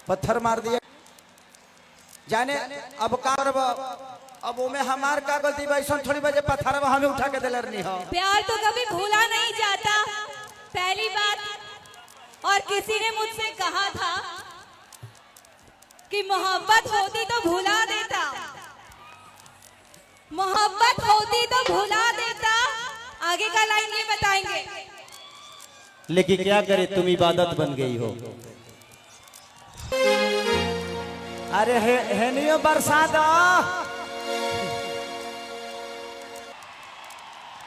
पत्थर मार दिया जाने अब कार अब में हमार का गलती वैसा थोड़ी बजे पत्थर हमें उठा के दिलर नहीं हो। प्यार तो कभी भूला नहीं जाता, पहली बात। और किसी ने मुझसे कहा था कि मोहब्बत होती तो भुला देता, मोहब्बत होती तो भुला देता। आगे का लाइन ये बताएंगे। लेकिन क्या करे तुम इबादत बन गई हो। अरे है नहीं बरसात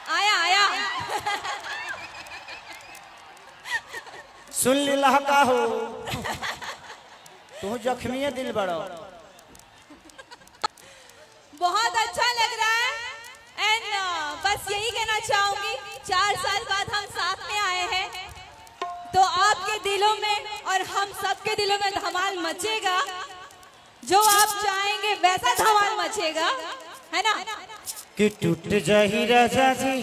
आया आया सुन ली लहका हो तू जख्मी दिल बड़ो। बहुत अच्छा लग रहा है एंड बस यही कहना चाहूंगी 4 साल बाद हम साथ में आए हैं तो आपके दिलों में और हम सबके दिलों में धमाल मचेगा। जो आप चाहेंगे वैसा धमाल मचेगा, है ना? कि टूट जाही राजा जी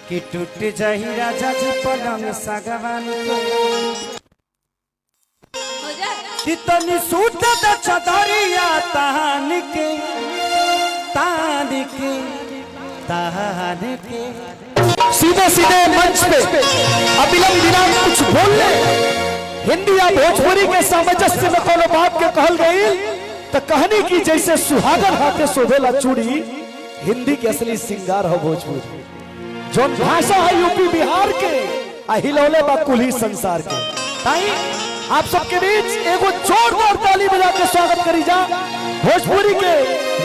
कि टूट जाही राजा जी पलंग सागवान हो जाए कि तनी सूट द चदरिया तान के तान के तान के सीधे सीधे मंच पे अविलंब बिना कुछ बोलने हिंदी या भोजपुरी के सामंजस्य में कोनो बात के कहल गई तो कहनी की जैसे सुहागन हाथे शोभेला चूड़ी हिंदी के असली सिंगार हो भोजपुरी। जो भाषा है यूपी बिहार के अहिलौले बा कुली संसार के। ताई आप सबके बीच एगो जोरदार ताली बजा के स्वागत करी जा भोजपुरी के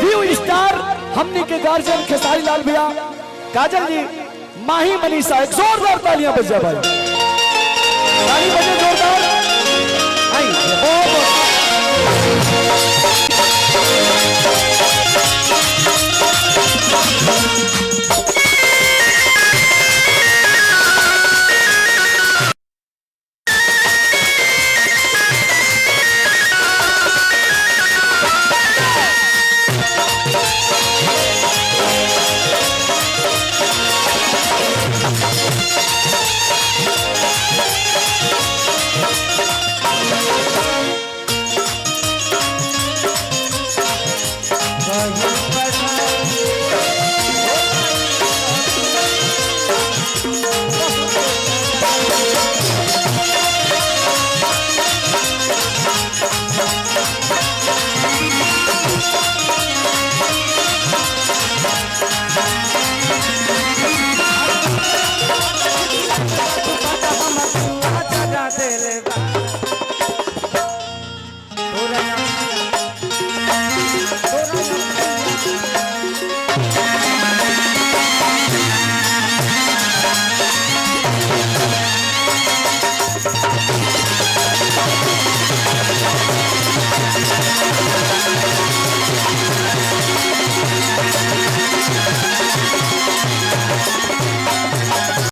व्यू स्टार हमनी के गार्जियन खेसारी लाल भैया, काजल जी, माही, मनीषा। एक जोरदार तालियां बजा भाई, ताली बजे जोरदार।